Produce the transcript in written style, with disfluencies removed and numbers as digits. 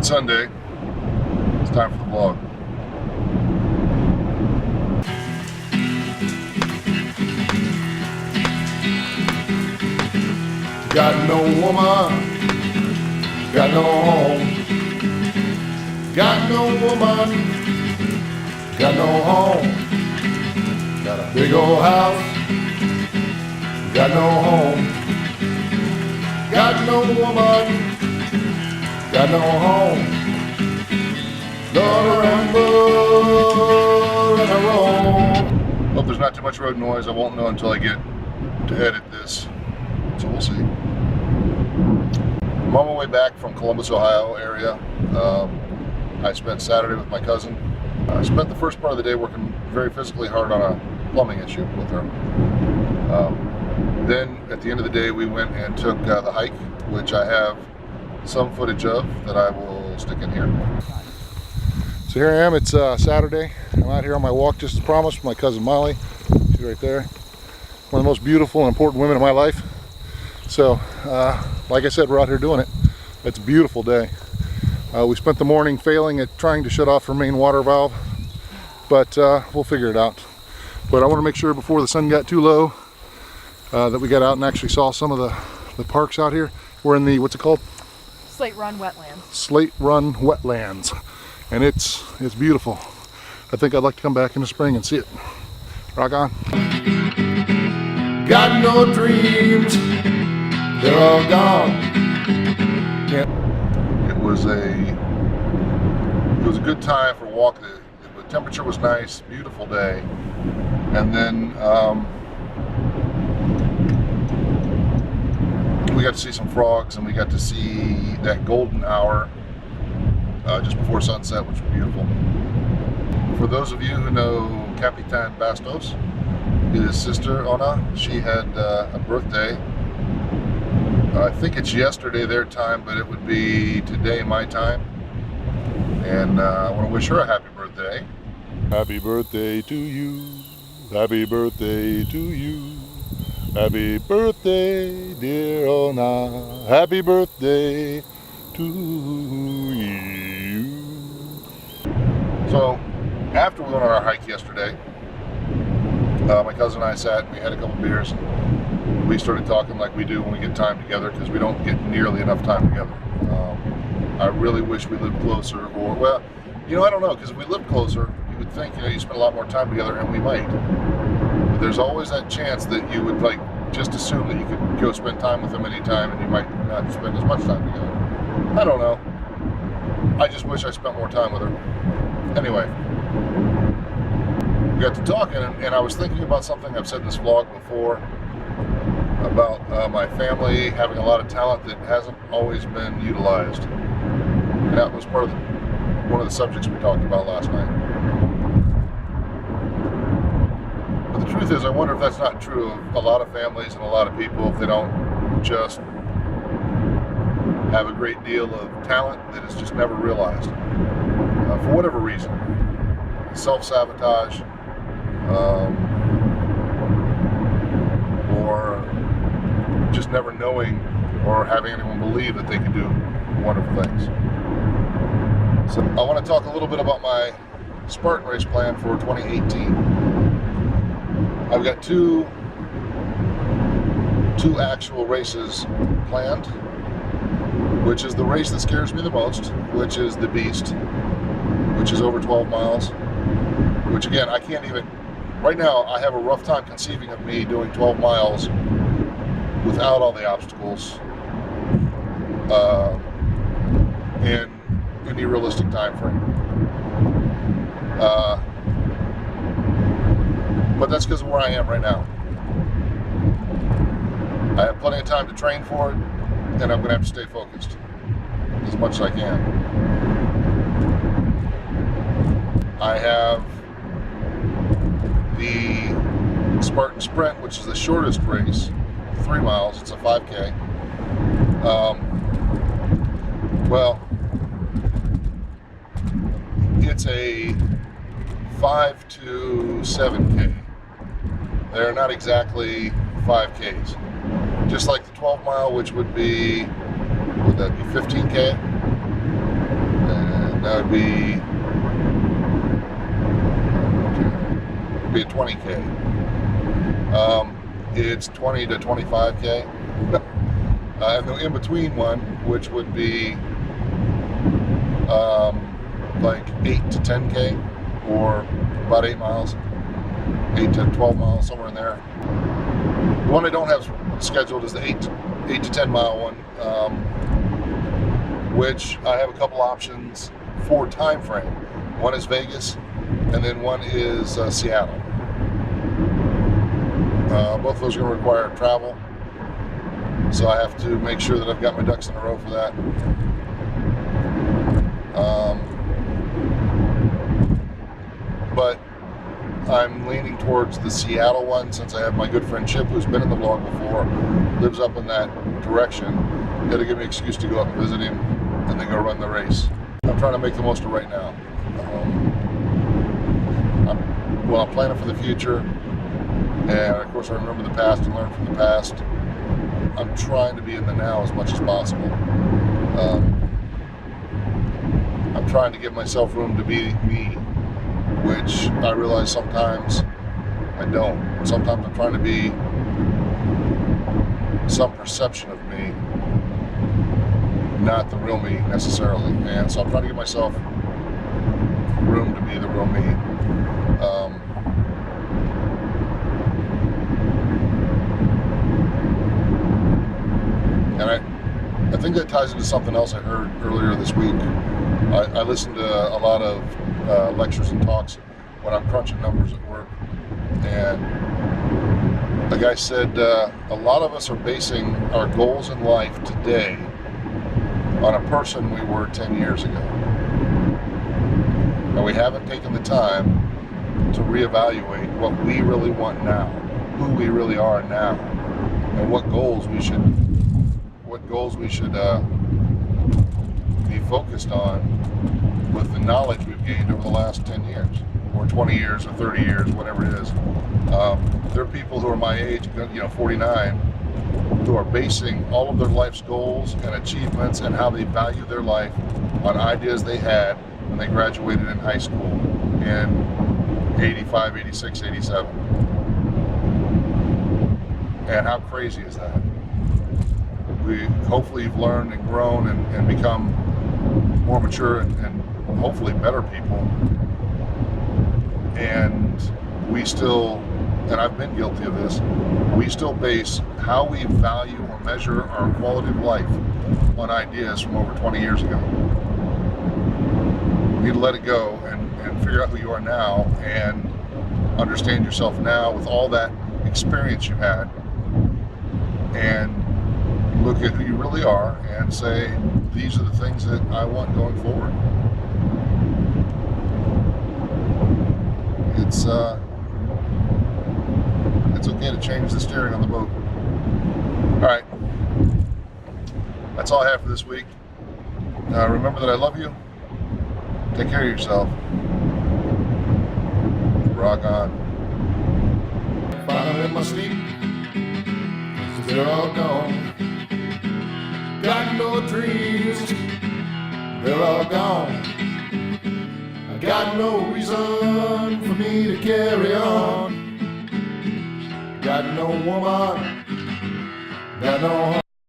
It's Sunday. It's time for the vlog. Got no woman, got no home. Got no woman, got no home. Got a big old house, got no home. Got no woman, got no home. Gonna ramble and I roll. Hope there's not too much road noise. I won't know until I get to edit this. So we'll see. I'm on my way back from Columbus, Ohio area. I spent Saturday with my cousin. I spent the first part of the day working very physically hard on a plumbing issue with her. Then at the end of the day we went and took the hike, which I have some footage of that I will stick in here. So here I am, it's Saturday. I'm out here on my walk just as promised with my cousin Molly. She's right there. One of the most beautiful and important women in my life. So, like I said, we're out here doing it. It's a beautiful day. We spent the morning failing at trying to shut off her main water valve, but we'll figure it out. But I want to make sure before the sun got too low that we got out and actually saw some of the parks out here. We're in the, what's it called? Slate Run Wetlands. Slate Run Wetlands. And it's beautiful. I think I'd like to come back in the spring and see it. Rock on. Got no dreams, they're all gone. It was a good time for a walk. The temperature was nice, beautiful day. And then we got to see some frogs and we got to see that golden hour just before sunset, which was beautiful. For those of you who know Capitan Bastos, his sister Ona, she had a birthday. I think it's yesterday their time, but it would be today my time. And I want to wish her a happy birthday. Happy birthday to you. Happy birthday to you. Happy birthday, dear Ona. Happy birthday to you. So, after we went on our hike yesterday, my cousin and I sat and we had a couple beers and we started talking like we do when we get time together, because we don't get nearly enough time together. I really wish we lived closer, or, well, you know, I don't know, because if we lived closer, you would think, you know, you spend a lot more time together, and we might. But there's always that chance that you would, like, just assume that you could go spend time with them anytime and you might not spend as much time together. I don't know. I just wish I spent more time with her. Anyway, we got to talking, and I was thinking about something I've said in this vlog before about my family having a lot of talent that hasn't always been utilized. And that was part of one of the subjects we talked about last night. But the truth is, I wonder if that's not true of a lot of families and a lot of people, if they don't just have a great deal of talent that is just never realized. For whatever reason. Self-sabotage, or just never knowing or having anyone believe that they can do wonderful things. So I want to talk a little bit about my Spartan race plan for 2018. I've got two actual races planned, which is the race that scares me the most, which is the Beast, which is over 12 miles, which again, I can't even, right now I have a rough time conceiving of me doing 12 miles without all the obstacles in any realistic time frame. But that's because of where I am right now. I have plenty of time to train for it, and I'm going to have to stay focused as much as I can. I have the Spartan Sprint, which is the shortest race, 3 miles. It's a 5K. Well, it's a 5 to 7K. They're not exactly 5Ks. Just like the 12 mile, which would be, would that be 15K? That would be a 20K. It's 20 to 25K. And the in-between one, which would be like 8 to 10K, or about 8 miles, 8 to 12 miles, somewhere in there. The one I don't have scheduled is the 8 to 10 mile one, which I have a couple options for time frame. One is Vegas, and then one is Seattle. Both of those are going to require travel, so I have to make sure that I've got my ducks in a row for that. But I'm leaning towards the Seattle one, since I have my good friend Chip, who's been in the vlog before, lives up in that direction. It'll give me an excuse to go up and visit him and then go run the race. I'm trying to make the most of right now. I'm planning for the future, and of course I remember the past and learn from the past. I'm trying to be in the now as much as possible. I'm trying to give myself room to be me, which I realize sometimes I don't. Sometimes I'm trying to be some perception of me, not the real me necessarily. And so I'm trying to give myself room to be the real me. And I think that ties into something else I heard earlier this week. I listened to a lot of lectures and talks when I'm crunching numbers at work, and the guy said a lot of us are basing our goals in life today on a person we were 10 years ago, and we haven't taken the time to reevaluate what we really want now, who we really are now, and what goals we should be focused on with the knowledge we've gained over the last 10 years, or 20 years, or 30 years, whatever it is. There are people who are my age, 49, who are basing all of their life's goals and achievements and how they value their life on ideas they had when they graduated in high school in 85, 86, 87. And how crazy is that? Hopefully you've learned and grown and become more mature and hopefully better people. And we still, and I've been guilty of this, we still base how we value or measure our quality of life on ideas from over 20 years ago. You need to let it go and figure out who you are now and understand yourself now with all that experience you had, and look at who you really are and say, these are the things that I want going forward. It's okay to change the steering on the boat. All right, that's all I have for this week. Remember that I love you. Take care of yourself. Rock on. Finally in my sleep, 'cause they're all gone. Got no dreams, they're all gone. I got no reason for me to carry on. Got no woman, got no